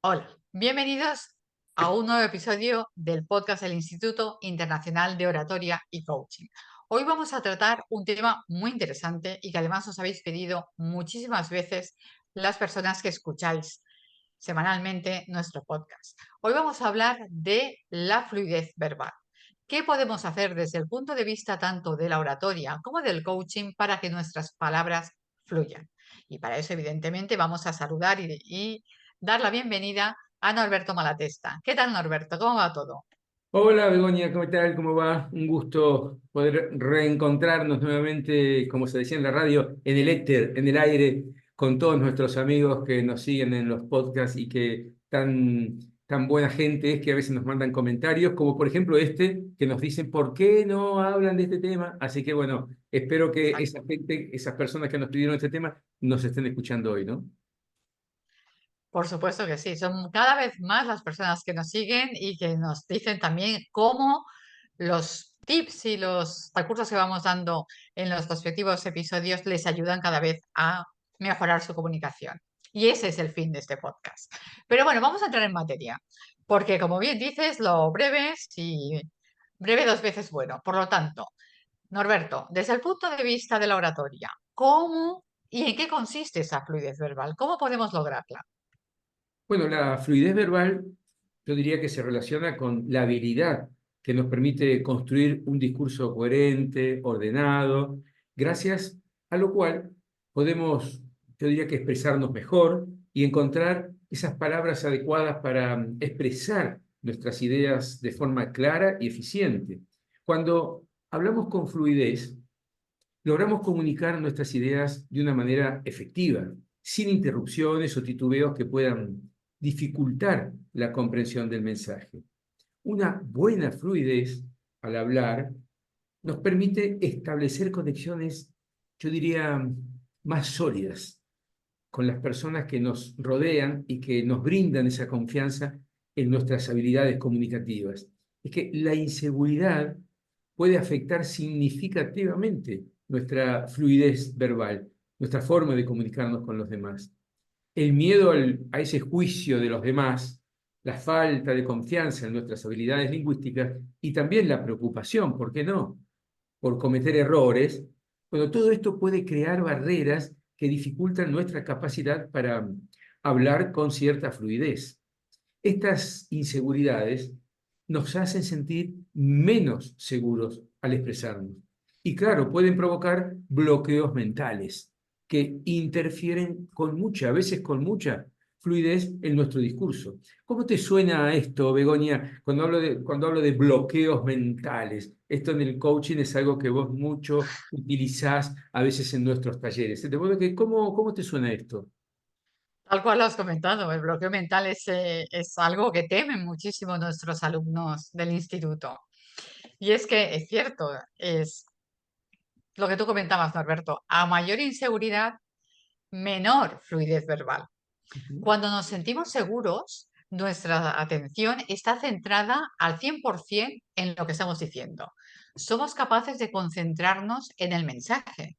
Hola, bienvenidos a un nuevo episodio del podcast del Instituto Internacional de Oratoria y Coaching. Hoy vamos a tratar un tema muy interesante y que además os habéis pedido muchísimas veces las personas que escucháis semanalmente nuestro podcast. Hoy vamos a hablar de la fluidez verbal. ¿Qué podemos hacer desde el punto de vista tanto de la oratoria como del coaching para que nuestras palabras fluyan? Y para eso, evidentemente, vamos a saludar y dar la bienvenida a Norberto Malatesta. ¿Qué tal, Norberto? ¿Cómo va todo? Hola Begoña, ¿cómo tal? ¿Cómo va? Un gusto poder reencontrarnos nuevamente, como se decía en la radio, en el éter, en el aire, con todos nuestros amigos que nos siguen en los podcasts y que tan buena gente es que a veces nos mandan comentarios, como por ejemplo este, que nos dicen por qué no hablan de este tema. Así que bueno, espero que esa gente, esas personas que nos pidieron este tema, nos estén escuchando hoy, ¿no? Por supuesto que sí, son cada vez más las personas que nos siguen y que nos dicen también cómo los tips y los recursos que vamos dando en los respectivos episodios les ayudan cada vez a mejorar su comunicación. Y ese es el fin de este podcast. Pero bueno, vamos a entrar en materia, porque como bien dices, lo breve y breve dos veces bueno. Por lo tanto, Norberto, desde el punto de vista de la oratoria, ¿cómo y en qué consiste esa fluidez verbal? ¿Cómo podemos lograrla? Bueno, la fluidez verbal yo diría que se relaciona con la habilidad que nos permite construir un discurso coherente, ordenado, gracias a lo cual podemos, yo diría que expresarnos mejor y encontrar esas palabras adecuadas para expresar nuestras ideas de forma clara y eficiente. Cuando hablamos con fluidez, logramos comunicar nuestras ideas de una manera efectiva, sin interrupciones o titubeos que puedan dificultar la comprensión del mensaje. Una buena fluidez al hablar nos permite establecer conexiones, yo diría, más sólidas con las personas que nos rodean y que nos brindan esa confianza en nuestras habilidades comunicativas. Es que la inseguridad puede afectar significativamente nuestra fluidez verbal, nuestra forma de comunicarnos con los demás. El miedo a ese juicio de los demás, la falta de confianza en nuestras habilidades lingüísticas y también la preocupación, ¿por qué no?, por cometer errores, bueno, todo esto puede crear barreras que dificultan nuestra capacidad para hablar con cierta fluidez. Estas inseguridades nos hacen sentir menos seguros al expresarnos. Y claro, pueden provocar bloqueos mentales que interfieren con mucha, a veces con mucha fluidez en nuestro discurso. ¿Cómo te suena esto, Begoña, cuando hablo de bloqueos mentales? Esto en el coaching es algo que vos mucho utilizás a veces en nuestros talleres. ¿Cómo te suena esto? Tal cual lo has comentado, el bloqueo mental es algo que temen muchísimo nuestros alumnos del instituto. Y es que es cierto, es lo que tú comentabas, Norberto, a mayor inseguridad, menor fluidez verbal. Ujú. Cuando nos sentimos seguros, nuestra atención está centrada al 100% en lo que estamos diciendo. Somos capaces de concentrarnos en el mensaje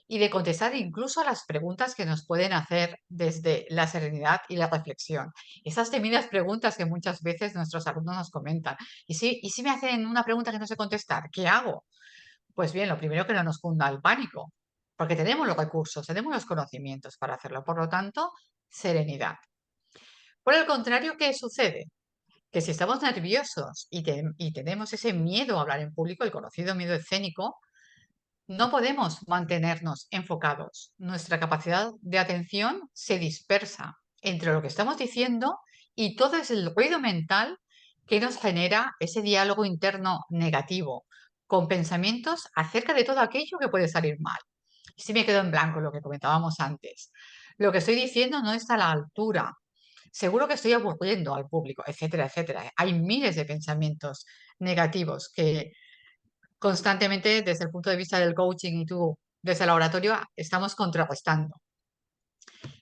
y de contestar incluso a las preguntas que nos pueden hacer desde la serenidad y la reflexión. Esas temidas preguntas que muchas veces nuestros alumnos nos comentan. ¿Y si me hacen una pregunta que no sé contestar? ¿Qué hago? Pues bien, lo primero que no nos funda el pánico, porque tenemos los recursos, tenemos los conocimientos para hacerlo. Por lo tanto, serenidad. Por el contrario, ¿qué sucede? Que si estamos nerviosos y tenemos ese miedo a hablar en público, el conocido miedo escénico, no podemos mantenernos enfocados. Nuestra capacidad de atención se dispersa entre lo que estamos diciendo y todo ese ruido mental que nos genera ese diálogo interno negativo, con pensamientos acerca de todo aquello que puede salir mal. Y si me quedo en blanco, lo que comentábamos antes. Lo que estoy diciendo no está a la altura. Seguro que estoy aburriendo al público, etcétera, etcétera. Hay miles de pensamientos negativos que constantemente desde el punto de vista del coaching y tú desde el laboratorio estamos contrarrestando.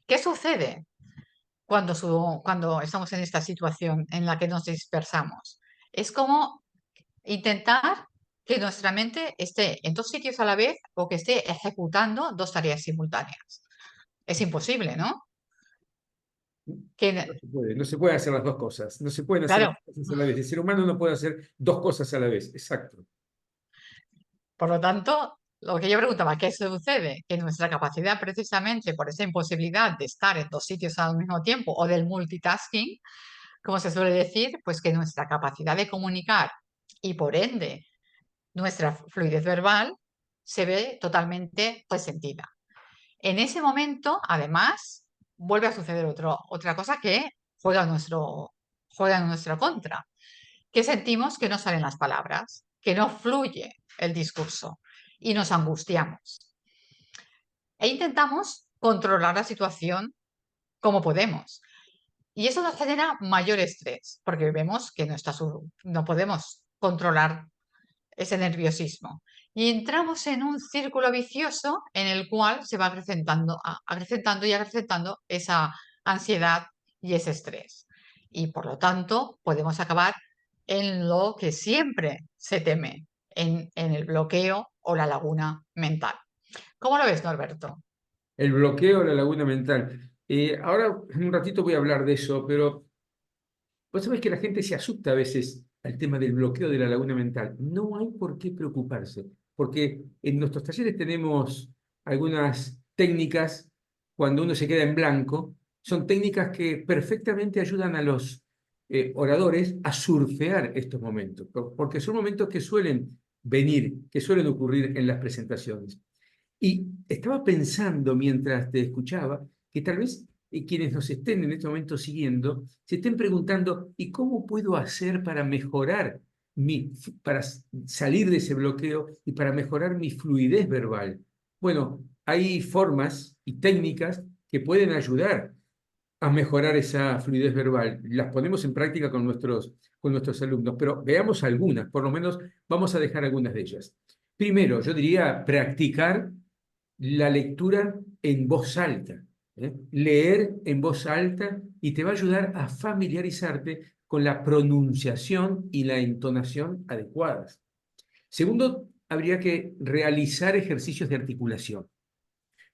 ¿Qué sucede cuando estamos en esta situación en la que nos dispersamos? Es como intentar que nuestra mente esté en dos sitios a la vez o que esté ejecutando dos tareas simultáneas. Es imposible, ¿no? que, No se puede hacer las dos cosas. No se pueden hacer las claro, dos cosas a la vez. El ser humano no puede hacer dos cosas a la vez. Exacto. por lo tanto, lo que yo preguntaba, ¿qué sucede? Que nuestra capacidad, precisamente por esa imposibilidad de estar en dos sitios al mismo tiempo o del multitasking, como se suele decir, pues que nuestra capacidad de comunicar y por ende nuestra fluidez verbal se ve totalmente resentida. En ese momento, además, vuelve a suceder otra cosa que juega en nuestra contra, que sentimos que no salen las palabras, que no fluye el discurso y nos angustiamos. E intentamos controlar la situación como podemos. Y eso nos genera mayor estrés, porque vemos que no podemos controlar ese nerviosismo. Y entramos en un círculo vicioso en el cual se va acrecentando y acrecentando esa ansiedad y ese estrés. Y por lo tanto, podemos acabar en lo que siempre se teme, en el bloqueo o la laguna mental. ¿Cómo lo ves, Norberto? El bloqueo, la laguna mental. Ahora, en un ratito voy a hablar de eso, pero vos sabés que la gente se asusta a veces al tema del bloqueo de la laguna mental. No hay por qué preocuparse, porque en nuestros talleres tenemos algunas técnicas cuando uno se queda en blanco. Son técnicas que perfectamente ayudan a los oradores a surfear estos momentos, porque son momentos que suelen venir, que suelen ocurrir en las presentaciones. Y estaba pensando mientras te escuchaba que tal vez quienes nos estén en este momento siguiendo se estén preguntando, ¿y cómo puedo hacer para mejorar para salir de ese bloqueo y para mejorar mi fluidez verbal? Bueno, hay formas y técnicas que pueden ayudar a mejorar esa fluidez verbal. Las ponemos en práctica con nuestros alumnos, pero veamos algunas, por lo menos vamos a dejar algunas de ellas. Primero, yo diría practicar la lectura en voz alta. Leer en voz alta y te va a ayudar a familiarizarte con la pronunciación y la entonación adecuadas. Segundo, habría que realizar ejercicios de articulación.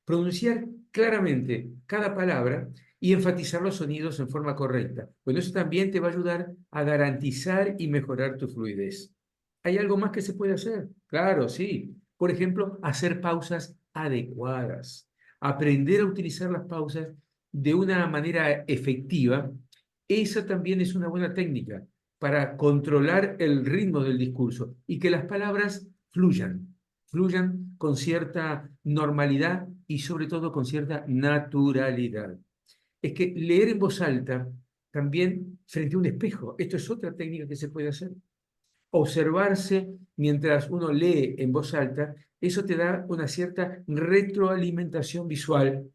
Pronunciar claramente cada palabra y enfatizar los sonidos en forma correcta. Bueno, eso también te va a ayudar a garantizar y mejorar tu fluidez. ¿Hay algo más que se puede hacer? Claro, sí. Por ejemplo, hacer pausas adecuadas. Aprender a utilizar las pausas de una manera efectiva. Esa también es una buena técnica para controlar el ritmo del discurso y que las palabras fluyan con cierta normalidad y sobre todo con cierta naturalidad. Es que leer en voz alta también frente a un espejo, esto es otra técnica que se puede hacer. Observarse mientras uno lee en voz alta, eso te da una cierta retroalimentación visual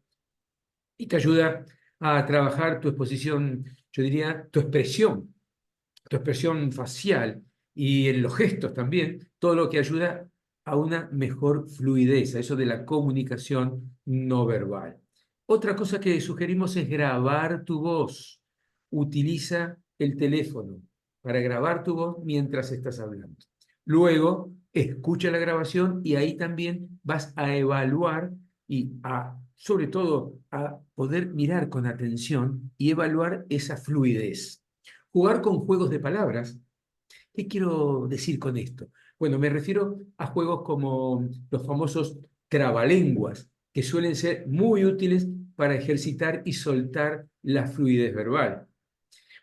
y te ayuda a trabajar tu exposición, yo diría, tu expresión facial y en los gestos también, todo lo que ayuda a una mejor fluidez, a eso de la comunicación no verbal. Otra cosa que sugerimos es grabar tu voz. Utiliza el teléfono para grabar tu voz mientras estás hablando. Luego, escucha la grabación y ahí también vas a evaluar y sobre todo, a poder mirar con atención y evaluar esa fluidez. Jugar con juegos de palabras. ¿Qué quiero decir con esto? Bueno, me refiero a juegos como los famosos trabalenguas, que suelen ser muy útiles para ejercitar y soltar la fluidez verbal.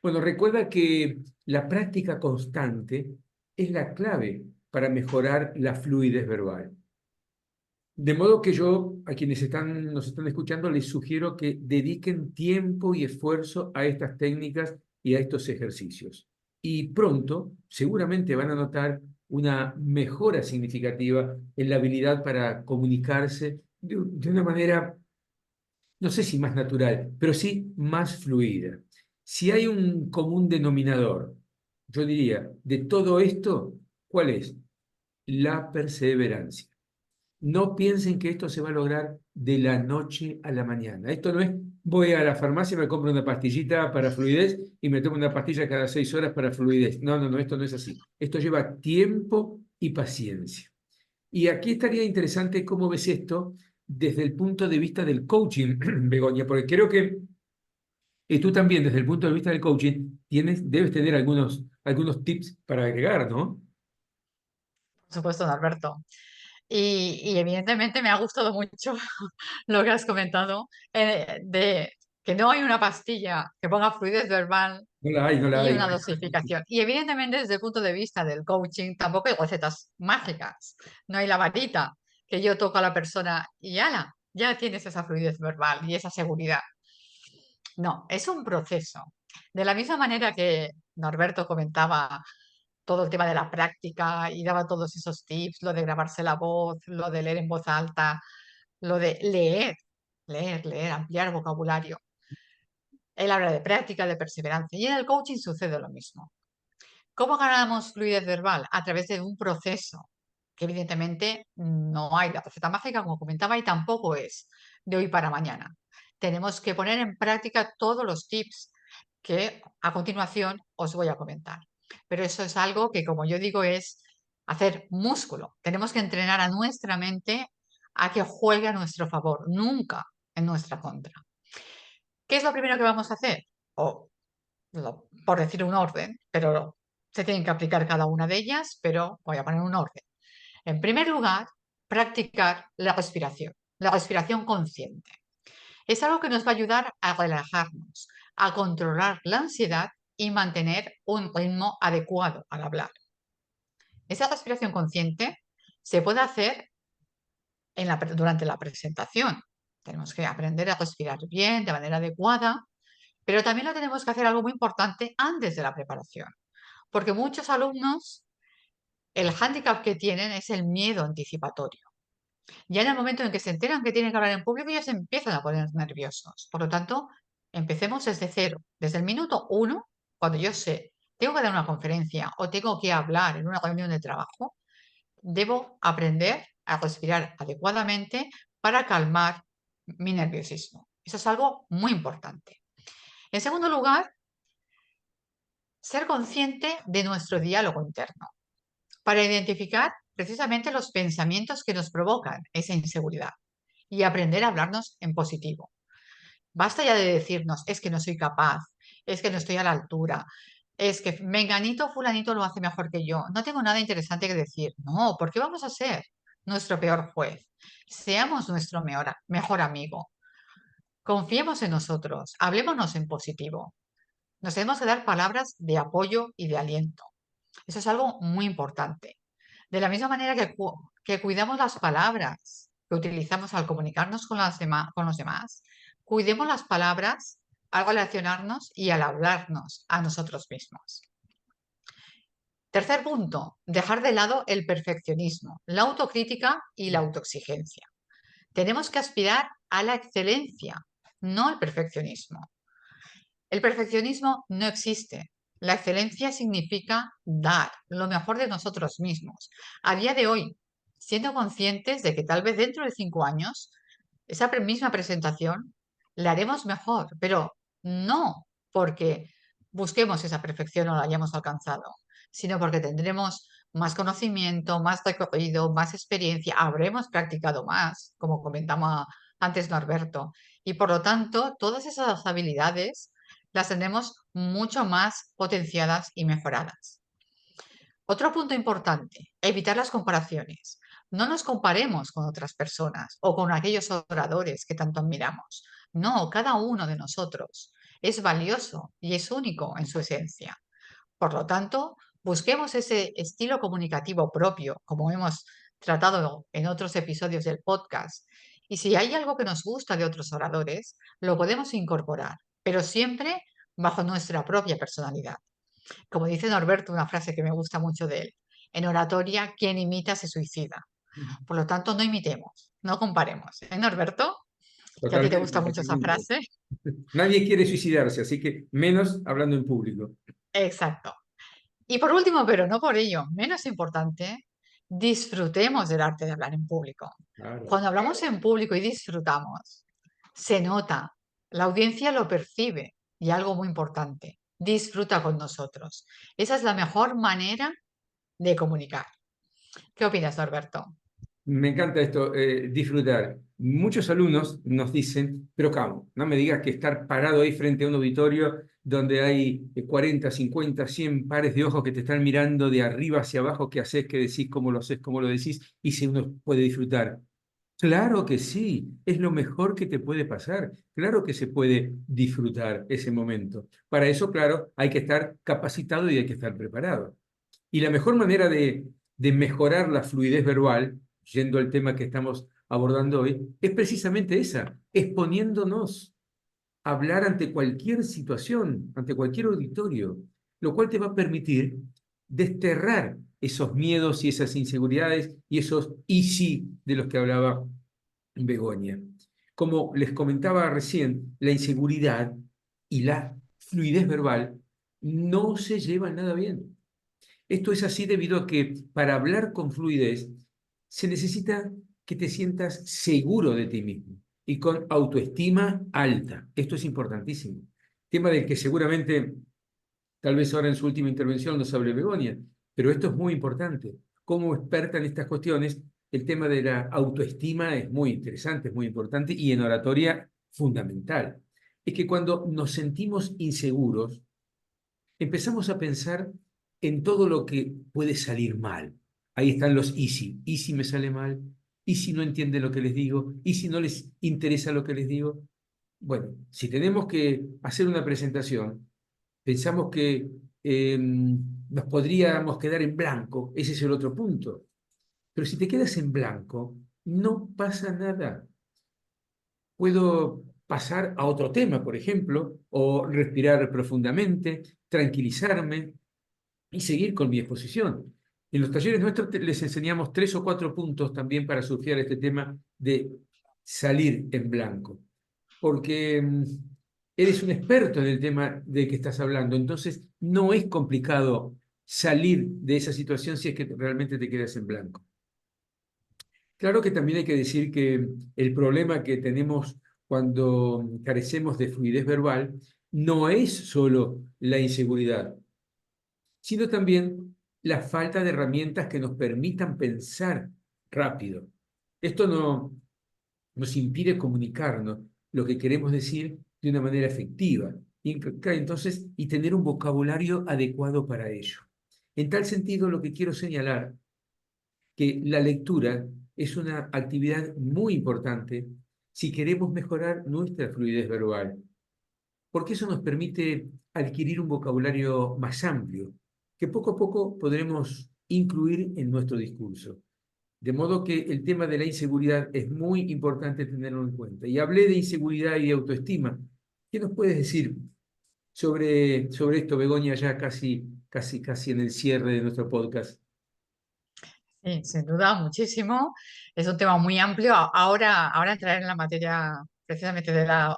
Bueno, recuerda que la práctica constante es la clave para mejorar la fluidez verbal. De modo que yo, a quienes nos están escuchando, les sugiero que dediquen tiempo y esfuerzo a estas técnicas y a estos ejercicios. Y pronto, seguramente van a notar una mejora significativa en la habilidad para comunicarse de una manera, no sé si más natural, pero sí más fluida. Si hay un común denominador, yo diría, de todo esto, ¿cuál es? La perseverancia. No piensen que esto se va a lograr de la noche a la mañana. Esto no es, voy a la farmacia, me compro una pastillita para fluidez y me tomo una pastilla cada 6 horas para fluidez. No, no, no, esto no es así. Esto lleva tiempo y paciencia. Y aquí estaría interesante cómo ves esto desde el punto de vista del coaching, Begoña, porque creo que Y tú también, desde el punto de vista del coaching, debes tener algunos tips para agregar, ¿no? Por supuesto, Norberto. Y evidentemente me ha gustado mucho lo que has comentado de que no hay una pastilla que ponga fluidez verbal No la hay, no la y hay. una dosificación. Y evidentemente desde el punto de vista del coaching tampoco hay recetas mágicas. No hay la varita que yo toco a la persona y ala, ya tienes esa fluidez verbal y esa seguridad. No, es un proceso. De la misma manera que Norberto comentaba todo el tema de la práctica y daba todos esos tips, lo de grabarse la voz, lo de leer en voz alta, lo de leer, ampliar vocabulario. Él habla de práctica, de perseverancia y en el coaching sucede lo mismo. ¿Cómo ganamos fluidez verbal? A través de un proceso que evidentemente no hay la receta mágica, como comentaba, y tampoco es de hoy para mañana. Tenemos que poner en práctica todos los tips que a continuación os voy a comentar. Pero eso es algo que, como yo digo, es hacer músculo. Tenemos que entrenar a nuestra mente a que juegue a nuestro favor, nunca en nuestra contra. ¿Qué es lo primero que vamos a hacer? O por decir un orden, pero se tienen que aplicar cada una de ellas, pero voy a poner un orden. En primer lugar, practicar la respiración consciente. Es algo que nos va a ayudar a relajarnos, a controlar la ansiedad y mantener un ritmo adecuado al hablar. Esa respiración consciente se puede hacer durante la presentación. Tenemos que aprender a respirar bien, de manera adecuada, pero también lo tenemos que hacer algo muy importante antes de la preparación, porque muchos alumnos, el hándicap que tienen es el miedo anticipatorio. Ya en el momento en que se enteran que tienen que hablar en público, ya se empiezan a poner nerviosos. Por lo tanto, empecemos desde cero, desde el minuto uno, cuando yo sé, tengo que dar una conferencia o tengo que hablar en una reunión de trabajo, debo aprender a respirar adecuadamente para calmar mi nerviosismo. Eso es algo muy importante. En segundo lugar, ser consciente de nuestro diálogo interno para identificar precisamente los pensamientos que nos provocan esa inseguridad y aprender a hablarnos en positivo. Basta ya de decirnos, es que no soy capaz, es que no estoy a la altura, es que menganito, fulanito lo hace mejor que yo, no tengo nada interesante que decir. No, ¿por qué vamos a ser nuestro peor juez? Seamos nuestro mejor amigo. Confiemos en nosotros, hablémonos en positivo. Nos tenemos que dar palabras de apoyo y de aliento. Eso es algo muy importante. De la misma manera que cuidamos las palabras que utilizamos al comunicarnos con los demás, cuidemos las palabras al relacionarnos y al hablarnos a nosotros mismos. Tercer punto, dejar de lado el perfeccionismo, la autocrítica y la autoexigencia. Tenemos que aspirar a la excelencia, no al perfeccionismo. El perfeccionismo no existe. La excelencia significa dar lo mejor de nosotros mismos. A día de hoy, siendo conscientes de que tal vez dentro de 5 años, esa misma presentación la haremos mejor, pero no porque busquemos esa perfección o la hayamos alcanzado, sino porque tendremos más conocimiento, más recorrido, más experiencia, habremos practicado más, como comentaba antes Norberto, y por lo tanto, todas esas habilidades las tenemos mucho más potenciadas y mejoradas. Otro punto importante, evitar las comparaciones. No nos comparemos con otras personas o con aquellos oradores que tanto admiramos. No, cada uno de nosotros es valioso y es único en su esencia. Por lo tanto, busquemos ese estilo comunicativo propio, como hemos tratado en otros episodios del podcast. Y si hay algo que nos gusta de otros oradores, lo podemos incorporar, pero siempre bajo nuestra propia personalidad. Como dice Norberto, una frase que me gusta mucho de él, en oratoria, quien imita se suicida. Por lo tanto, no imitemos, no comparemos. Norberto? Que a ti te Totalmente, gusta mucho esa totalmente. frase. Nadie quiere suicidarse, así que menos hablando en público. Exacto. Y por último, pero no por ello menos importante, disfrutemos del arte de hablar en público. Claro. Cuando hablamos en público y disfrutamos, se nota, la audiencia lo percibe y algo muy importante, disfruta con nosotros. Esa es la mejor manera de comunicar. ¿Qué opinas, Norberto? Me encanta esto, disfrutar. Muchos alumnos nos dicen, pero ¿cómo? No me digas que estar parado ahí frente a un auditorio donde hay 40, 50, 100 pares de ojos que te están mirando de arriba hacia abajo, qué haces, qué decís, cómo lo haces, cómo lo decís, y si uno puede disfrutar. Claro que sí, es lo mejor que te puede pasar. Claro que se puede disfrutar ese momento. Para eso, claro, hay que estar capacitado y hay que estar preparado. Y la mejor manera de mejorar la fluidez verbal, yendo al tema que estamos abordando hoy, es precisamente esa, exponiéndonos a hablar ante cualquier situación, ante cualquier auditorio, lo cual te va a permitir desterrar esos miedos y esas inseguridades y esos y sí de los que hablaba Begoña. Como les comentaba recién, la inseguridad y la fluidez verbal no se llevan nada bien. Esto es así debido a que para hablar con fluidez se necesita que te sientas seguro de ti mismo y con autoestima alta. Esto es importantísimo. Tema del que seguramente, tal vez ahora en su última intervención nos hable Begoña, pero esto es muy importante. Como experta en estas cuestiones, el tema de la autoestima es muy interesante, es muy importante y en oratoria fundamental. Es que cuando nos sentimos inseguros, empezamos a pensar en todo lo que puede salir mal. Ahí están los easy. ¿Y si me sale mal? ¿Y si no entienden lo que les digo? ¿Y si no les interesa lo que les digo? Bueno, si tenemos que hacer una presentación, pensamos que nos podríamos quedar en blanco. Ese es el otro punto. Pero si te quedas en blanco, no pasa nada. Puedo pasar a otro tema, por ejemplo, o respirar profundamente, tranquilizarme, y seguir con mi exposición. En los talleres nuestros les enseñamos 3 o 4 puntos también para surfear este tema de salir en blanco, porque eres un experto en el tema de que estás hablando, entonces no es complicado salir de esa situación si es que realmente te quedas en blanco. Claro que también hay que decir que el problema que tenemos cuando carecemos de fluidez verbal no es solo la inseguridad, sino también la falta de herramientas que nos permitan pensar rápido. Esto nos impide comunicarnos lo que queremos decir de una manera efectiva entonces, y tener un vocabulario adecuado para ello. En tal sentido, lo que quiero señalar que la lectura es una actividad muy importante si queremos mejorar nuestra fluidez verbal, porque eso nos permite adquirir un vocabulario más amplio, que poco a poco podremos incluir en nuestro discurso. De modo que el tema de la inseguridad es muy importante tenerlo en cuenta. Y hablé de inseguridad y de autoestima. ¿Qué nos puedes decir sobre esto, Begoña, ya casi en el cierre de nuestro podcast? Sí, sin duda, muchísimo. Es un tema muy amplio. Ahora entraré en la materia precisamente de la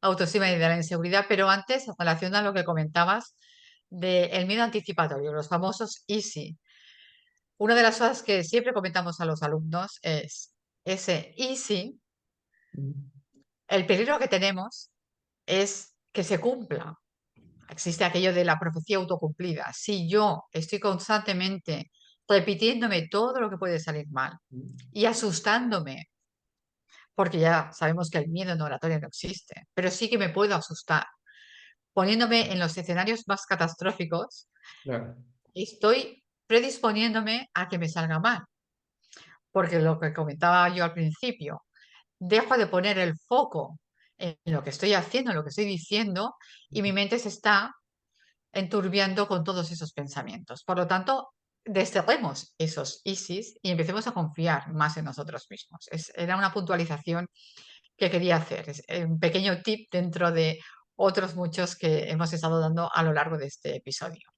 autoestima y de la inseguridad, pero antes, en relación a lo que comentabas del miedo anticipatorio, los famosos easy. Una de las cosas que siempre comentamos a los alumnos es ese easy, el peligro que tenemos es que se cumpla. Existe aquello de la profecía autocumplida. Si yo estoy constantemente repitiéndome todo lo que puede salir mal y asustándome, porque ya sabemos que el miedo en oratoria no existe, pero sí que me puedo asustar, poniéndome en los escenarios más catastróficos, Claro, estoy predisponiéndome a que me salga mal, porque lo que comentaba yo al principio, dejo de poner el foco en lo que estoy haciendo, en lo que estoy diciendo, y mi mente se está enturbiando con todos esos pensamientos. Por lo tanto, desterremos esos ISIS y empecemos a confiar más en nosotros mismos. Era una puntualización que quería hacer, es un pequeño tip dentro de otros muchos que hemos estado dando a lo largo de este episodio.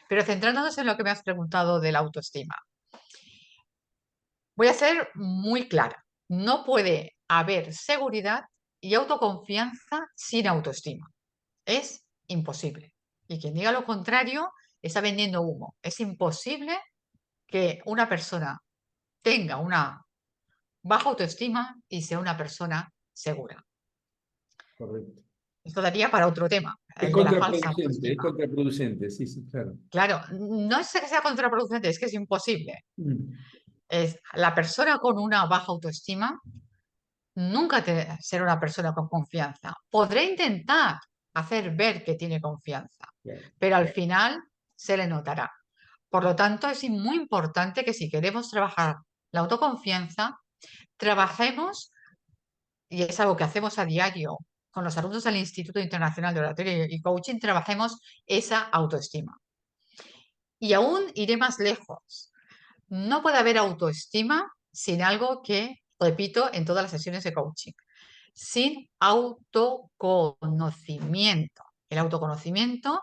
Pero centrándonos en lo que me has preguntado de la autoestima, voy a ser muy clara. No puede haber seguridad y autoconfianza sin autoestima. Es imposible. Y quien diga lo contrario está vendiendo humo. Es imposible que una persona tenga una baja autoestima y sea una persona segura. correcto. Esto daría para otro tema, el de la falsa Es autoestima. contraproducente, sí, sí, claro. Claro, no es que sea contraproducente, es que es imposible. Mm. Es la persona con una baja autoestima nunca será una persona con confianza. Podrá intentar hacer ver que tiene confianza, Claro. pero al final se le notará. Por lo tanto, es muy importante que si queremos trabajar la autoconfianza, trabajemos, y es algo que hacemos a diario con los alumnos del Instituto Internacional de Oratoria y Coaching, trabajemos esa autoestima. Y aún iré más lejos. No puede haber autoestima sin algo que repito en todas las sesiones de coaching, sin autoconocimiento. El autoconocimiento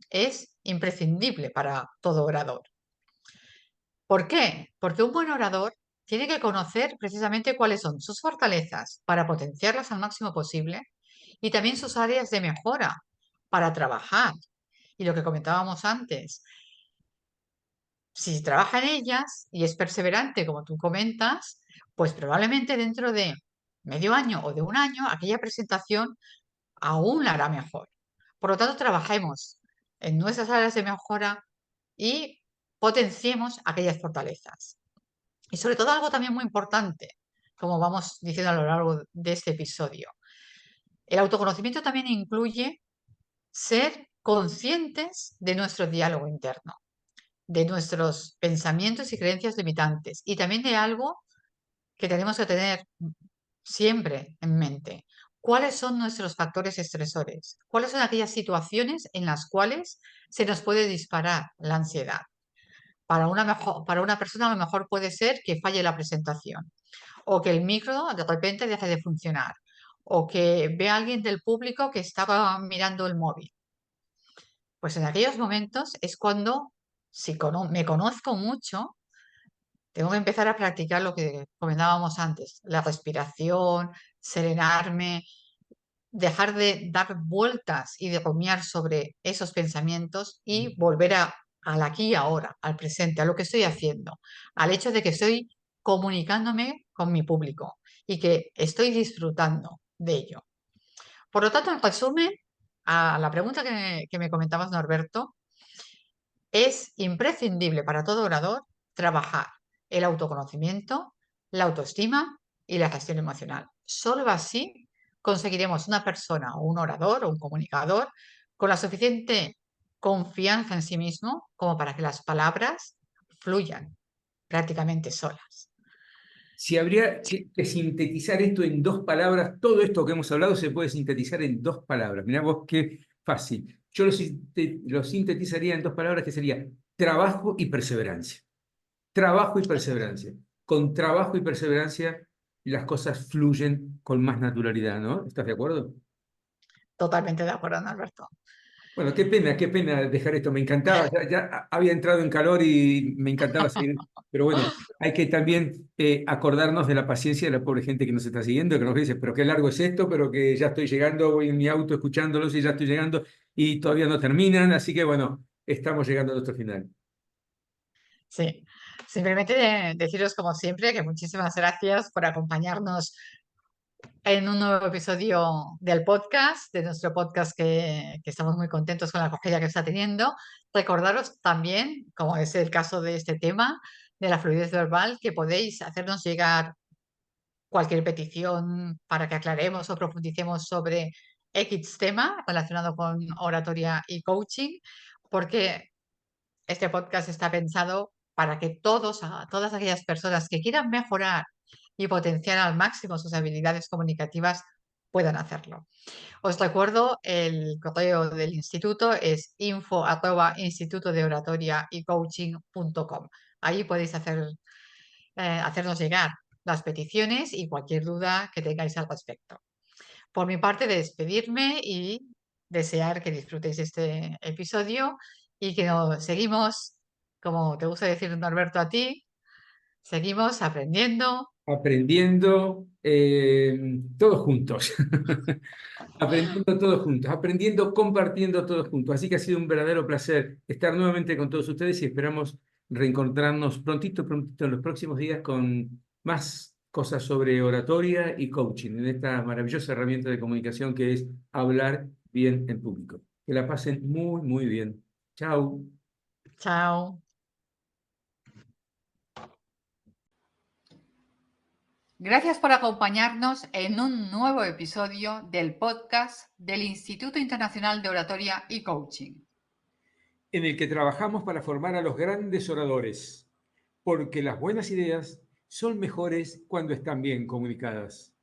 es imprescindible para todo orador. ¿Por qué? Porque un buen orador tiene que conocer precisamente cuáles son sus fortalezas para potenciarlas al máximo posible y también sus áreas de mejora para trabajar. Y lo que comentábamos antes, si trabaja en ellas y es perseverante, como tú comentas, pues probablemente dentro de medio año o de un año aquella presentación aún la hará mejor. Por lo tanto, trabajemos en nuestras áreas de mejora y potenciemos aquellas fortalezas. Y sobre todo algo también muy importante, como vamos diciendo a lo largo de este episodio. El autoconocimiento también incluye ser conscientes de nuestro diálogo interno, de nuestros pensamientos y creencias limitantes y también de algo que tenemos que tener siempre en mente. ¿Cuáles son nuestros factores estresores? ¿Cuáles son aquellas situaciones en las cuales se nos puede disparar la ansiedad? Para una persona a lo mejor puede ser que falle la presentación o que el micro de repente deje de funcionar o que vea a alguien del público que estaba mirando el móvil. Pues en aquellos momentos es cuando, si me conozco mucho, tengo que empezar a practicar lo que comentábamos antes, la respiración, serenarme, dejar de dar vueltas y de rumiar sobre esos pensamientos y volver al aquí y ahora, al presente, a lo que estoy haciendo, al hecho de que estoy comunicándome con mi público y que estoy disfrutando de ello. Por lo tanto, en resumen, a la pregunta que me comentabas, Norberto, es imprescindible para todo orador trabajar el autoconocimiento, la autoestima y la gestión emocional. Solo así conseguiremos una persona o un orador o un comunicador con la suficiente confianza en sí mismo como para que las palabras fluyan prácticamente solas. Si habría que sintetizar esto en dos palabras, todo esto que hemos hablado se puede sintetizar en dos palabras. Mirá vos qué fácil. Yo lo sintetizaría en dos palabras que sería trabajo y perseverancia. Trabajo y perseverancia. Con trabajo y perseverancia las cosas fluyen con más naturalidad, ¿no? ¿Estás de acuerdo? Totalmente de acuerdo, Alberto. Bueno, qué pena dejar esto. Me encantaba, ya había entrado en calor y me encantaba seguir. Pero bueno, hay que también acordarnos de la paciencia de la pobre gente que nos está siguiendo, que nos dice, pero qué largo es esto, pero que ya estoy llegando, voy en mi auto escuchándolos y ya estoy llegando y todavía no terminan. Así que bueno, estamos llegando a nuestro final. Sí, simplemente deciros como siempre que muchísimas gracias por acompañarnos en un nuevo episodio del podcast, de nuestro podcast que estamos muy contentos con la acogida que está teniendo. Recordaros también, como es el caso de este tema, de la fluidez verbal, que podéis hacernos llegar cualquier petición para que aclaremos o profundicemos sobre X tema relacionado con oratoria y coaching, porque este podcast está pensado para que todas aquellas personas que quieran mejorar y potenciar al máximo sus habilidades comunicativas puedan hacerlo. Os recuerdo, el correo del instituto es info@institutodeoratoriaycoaching.com. Ahí podéis hacernos llegar las peticiones y cualquier duda que tengáis al respecto. Por mi parte, despedirme y desear que disfrutéis este episodio y que nos seguimos, como te gusta decir, Norberto, a ti, seguimos aprendiendo. Aprendiendo todos juntos. Aprendiendo todos juntos, aprendiendo, compartiendo todos juntos. Así que ha sido un verdadero placer estar nuevamente con todos ustedes y esperamos reencontrarnos prontito, prontito en los próximos días con más cosas sobre oratoria y coaching en esta maravillosa herramienta de comunicación que es hablar bien en público. Que la pasen muy, muy bien. Chao. Chao. Gracias por acompañarnos en un nuevo episodio del podcast del Instituto Internacional de Oratoria y Coaching. En el que trabajamos para formar a los grandes oradores, porque las buenas ideas son mejores cuando están bien comunicadas.